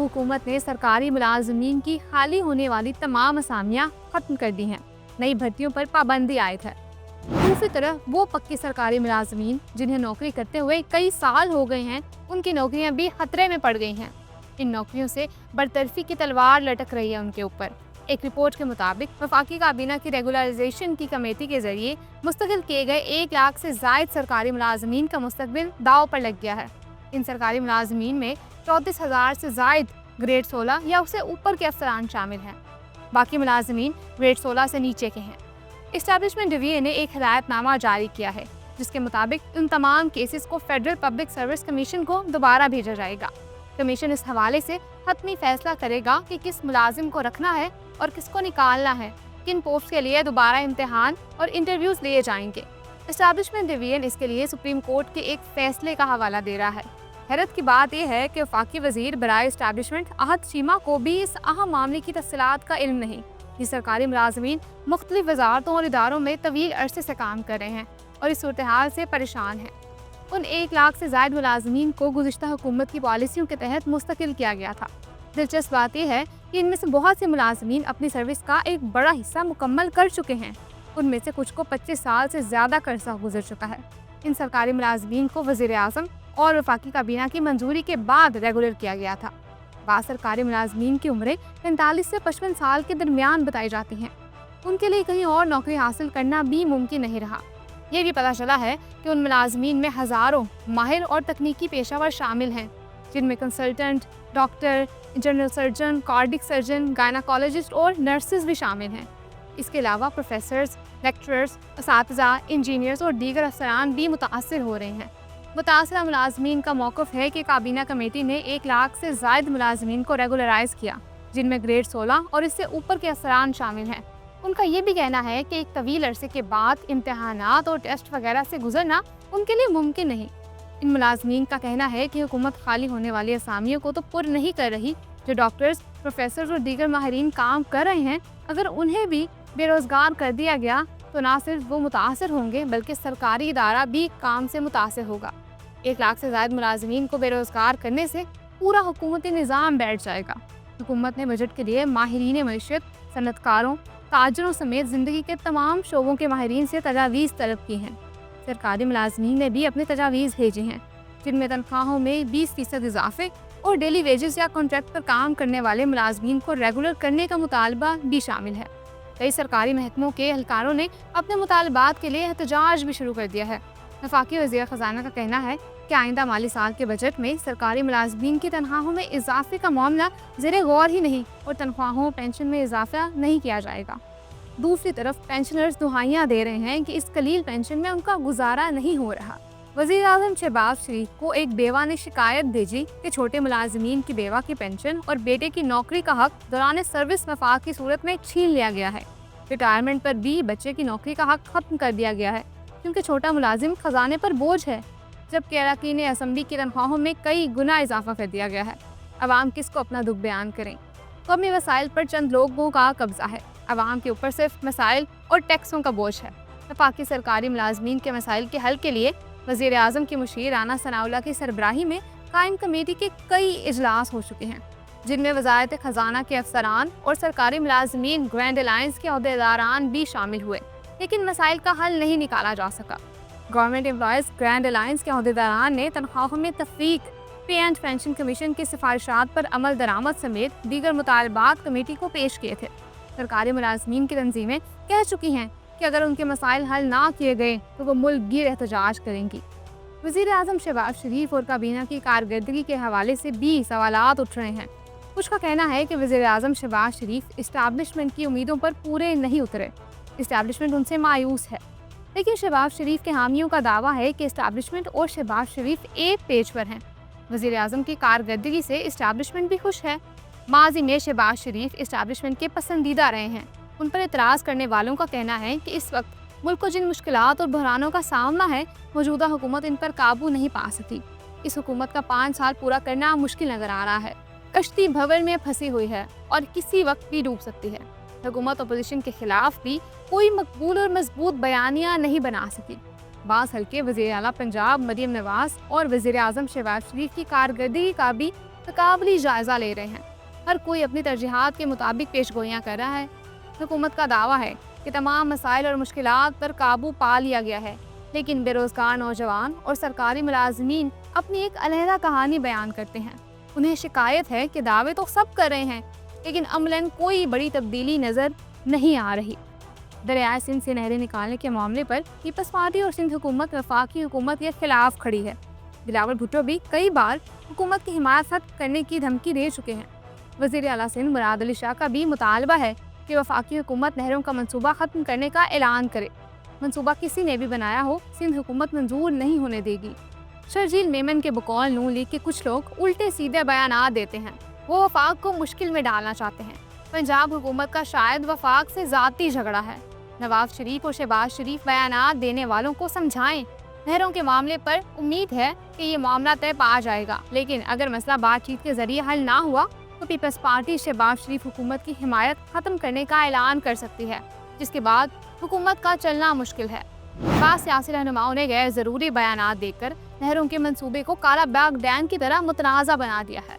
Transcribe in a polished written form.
हुकूमत ने सरकारी मुलाजमीन की खाली होने वाली तमाम असामियाँ खत्म कर दी हैं। नई भर्तियों पर पाबंदी आयद है। दूसरी तरफ वो पक्के सरकारी मुलाजमीन जिन्हें नौकरी करते हुए कई साल हो गए हैं, उनकी नौकरियां भी खतरे में पड़ गई हैं। इन नौकरियों से बरतरफी की तलवार लटक रही है उनके ऊपर। एक रिपोर्ट के मुताबिक वफाकी काबीना की रेगुलराइजेशन की कमेटी के जरिए मुस्तकिल किए गए 1 लाख से जायद सरकारी मुलाजमीन का मुस्तकबिल दाव पर लग गया है। इन सरकारी मुलाजमीन में 34,000 से जायद ग्रेड 16 या उससे ऊपर के अफसरान शामिल हैं। बाकी मुलाजमीन ग्रेड 16 से नीचे के हैं। एस्टैब्लिशमेंट डिवीजन ने एक हिदायतनामा जारी किया है जिसके मुताबिक इन तमाम केसेस को फेडरल पब्लिक सर्विस कमीशन को दोबारा भेजा जाएगा। कमीशन इस हवाले से हतमी फैसला करेगा कि किस मुलाजिम को रखना है और किसको निकालना है, किन पोस्ट के लिए दोबारा इम्तिहान और इंटरव्यूज लिए जाएंगे। एस्टैब्लिशमेंट डिवीजन इसके लिए सुप्रीम कोर्ट के एक फैसले का हवाला दे रहा है। हैरत की बात यह है कि वफाकी वजीर बराए एस्टैब्लिशमेंट अहद शीमा को भी इस अहम मामले की तफसीलात का इल्म नहीं। ये सरकारी मुलाजमीन मुख्तलिफ वजारतों और इदारों में तवील अरसे से काम कर रहे हैं और इस सूरत हाल से परेशान हैं। उन 1 लाख से ज़ायद मुलाजमीन को गुज़िश्ता हुकूमत की पॉलिसियों के तहत मुस्तकिल किया गया था। दिलचस्प बात यह है कि इनमें से बहुत से मुलाजमीन अपनी सर्विस का एक बड़ा हिस्सा मुकम्मल कर चुके हैं। उनमें से कुछ को 25 साल से ज़्यादा का अरसा गुजर चुका है। इन सरकारी मुलाजमीन को वज़ीर आज़म और वफाकी काबीना की मंजूरी के बाद रेगुलर किया गया था। बाद सरकारी मुलाजमीन की उम्रें 45 से 55 साल के दरमियान बताई जाती हैं। उनके लिए कहीं और नौकरी हासिल करना भी मुमकिन नहीं रहा। ये भी पता चला है कि उन मुलाजमीन में हज़ारों माहिर और तकनीकी पेशावर शामिल हैं, जिनमें consultant, doctor, general surgeon, cardiac surgeon, gynaecologist और नर्सेज भी शामिल हैं। इसके अलावा प्रोफेसर्स, लेक्चरर्स, असातिज़ा, इंजीनियर्स और दीगर अफसरान भी मुतासर हो रहे हैं। मुतासरा मुलाजमीन का मौक़िफ़ है कि काबीना कमेटी ने 1 लाख से ज़ायद मुलाजमीन को रेगुलराइज़ किया, जिनमें ग्रेड 16 और इससे ऊपर के अफसरान शामिल हैं। उनका ये भी कहना है कि एक तवील अरसे के बाद इम्तिहानात और टेस्ट वगैरह से गुजरना उनके लिए मुमकिन नहीं। इन मुलाजमीन का कहना है कि हुकूमत खाली होने वाली असामियों को तो पुर नहीं कर रही। जो डॉक्टर्स, प्रोफेसर और दीगर माहिरीन काम कर रहे हैं, अगर उन्हें भी बेरोज़गार कर दिया गया तो ना सिर्फ वो मुतासर होंगे बल्कि सरकारी इदारा भी काम से मुतासर होगा। 1 लाख से ज़ायद मुलाजमीन को बेरोज़गार करने से पूरा हुकूमती निज़ाम बैठ जाएगा। हुकूमत ने बजट के लिए माहिरीन मईशत, सनतकारों, ताजरों समेत ज़िंदगी के तमाम शोबों के माहिरीन से तजावीज़ तलब की हैं। सरकारी मुलाजमीन ने भी अपने तजावीज़ भेजे हैं, जिनमें तनख्वाहों में 20% इजाफे और डेली वेजेस या कॉन्ट्रैक्ट पर काम करने वाले मुलाजमीन को रेगुलर करने का मुतालबा भी शामिल है। कई सरकारी महकमों के एहलकारों ने अपने मुतालबात के लिए एहतजाज भी शुरू कर दिया है। वफाकी वज़ीर ख़ज़ाना का कहना है कि आइंदा माली साल के बजट में सरकारी मुलाजमीन की तनख्वाहों में इजाफे का मामला ज़ेरे गौर ही नहीं और तनख्वाहों पेंशन में इजाफा नहीं किया जाएगा। दूसरी तरफ पेंशनर्स दुहाइयाँ दे रहे हैं कि इस कलील पेंशन में उनका गुजारा नहीं हो रहा। वज़ीर आज़म शहबाज शरीफ को एक बेवा ने शिकायत भेजी कि छोटे मुलाजमीन की बेवा की पेंशन और बेटे की नौकरी का हक दौरान सर्विस मफाद की सूरत में छीन लिया गया है। रिटायरमेंट पर भी बच्चे की नौकरी का हक खत्म कर दिया गया है, क्योंकि छोटा मुलाजिम खजाने पर बोझ है, जबकि अरकान असम्बली की तनख्वाहों में कई गुना इजाफा कर दिया गया है। अवाम किसको अपना दुख बयान करें। कौमी वसाइल पर चंद लोगों का कब्जा है, अवाम के ऊपर सिर्फ मसाइल और टैक्सों का बोझ है। वफाकी सरकारी मुलाजमीन के मसाइल के हल के लिए वज़ीर आज़म की मुशीर राना सनाउल्लाह की सरबराही में कायम कमेटी के कई इजलास हो चुके हैं, जिनमें वज़ारत ख़जाना के अफसरान और सरकारी मुलाजमीन ग्रैंड अलायंस के अहदेदारान भी शामिल हुए, लेकिन मसाइल का हल नहीं निकाला जा सका। गवर्नमेंट एम्प्लॉयज़ ग्रैंड अलायंस के अहदेदारान ने तनख्वाहों में तफरीक, पे एंड पेंशन कमीशन की सिफारिशात पर अमल दरामद समेत दीगर मुतालबात कमेटी को पेश किए थे। सरकारी मुलाजमीन की तंजीमें कह चुकी हैं कि अगर उनके मसाइल हल ना किए गए तो वो मुल्क गिर एहतजाज करेंगी। वज़ीर आज़म शहबाज शरीफ और काबीना की कारकर्दगी के हवाले से भी सवालात उठ रहे हैं। कुछ का कहना है कि वज़ीर आज़म शहबाज शरीफ इस्टेब्लिशमेंट की उम्मीदों पर पूरे नहीं उतरे, इस्टेब्लिशमेंट उनसे मायूस है। लेकिन शहबाज शरीफ के हामियों का दावा है कि इस्टेब्लिशमेंट और शहबाज शरीफ एक पेज पर हैं। वज़ीर आज़म की कारकर्दगी से इस्टेब्लिशमेंट भी खुश है। माजी में शहबाज शरीफ इस्टेब्लिशमेंट के पसंदीदा रहे हैं। उन पर एतराज़ करने वालों का कहना है कि इस वक्त मुल्क को जिन मुश्किलात और बहरानों का सामना है, मौजूदा हुकूमत इन पर काबू नहीं पा सकी। इस हुकूमत का 5 साल पूरा करना मुश्किल नज़र आ रहा है। कश्ती भंवर में फंसी हुई है और किसी वक्त भी डूब सकती है। हुकूमत अपोजिशन के खिलाफ भी कोई मकबूल और मजबूत बयानियाँ नहीं बना सकी। बाज़ हल्के वज़ीर आला पंजाब मरियम नवाज़ और वज़ीर आज़म शहबाज शरीफ की कारकर्दगी का भी तकाबली जायजा ले रहे हैं। हर कोई अपनी तरजीहात के मुताबिक पेशगोइयाँ कर रहा है। हुकूमत का दावा है कि तमाम मसाइल और मुश्किलात पर काबू पा लिया गया है, लेकिन बेरोजगार नौजवान और सरकारी मुलाजमीन अपनी एक अलहदा कहानी बयान करते हैं। उन्हें शिकायत है कि दावे तो सब कर रहे हैं, लेकिन अमलन कोई बड़ी तब्दीली नज़र नहीं आ रही। दरियाए सिंध से नहरें निकालने के मामले पर पीपल्स पार्टी और सिंध हुकूमत वफाकी हुकूमत के खिलाफ खड़ी है। बिलावल भुट्टो भी कई बार हुकूमत की हिमायत खत्म करने की धमकी दे चुके हैं। वज़ीर आला सिंध मुराद अली शाह का भी मुतालबा है कि वफाकी हुकूमत नहरों का मंसूबा ख़त्म करने का ऐलान करे। मंसूबा किसी ने भी बनाया हो, सिंध हुकूमत मंजूर नहीं होने देगी। शर्जील मेमन के बकौल नून लीग के कुछ लोग उल्टे सीधे बयानात देते हैं। वो वफाक को मुश्किल में डालना चाहते हैं। पंजाब हुकूमत का शायद वफाक से ज़ाती झगड़ा है। नवाज शरीफ और शहबाज शरीफ बयानात देने वालों को समझाएं। नहरों के मामले पर उम्मीद है कि ये मामला तय पा जाएगा, लेकिन अगर मसला बातचीत के जरिए हल ना हुआ तो पीपल्स पार्टी शहबाज शरीफ हुकूमत की हिमायत खत्म करने का ऐलान कर सकती है, जिसके बाद हुकूमत का चलना मुश्किल है। बाद सियासी रहनुमाओं ने गैर ज़रूरी बयानात देकर नहरों के मंसूबे को काला बाग डैम की तरह मुतनाज़ा बना दिया है।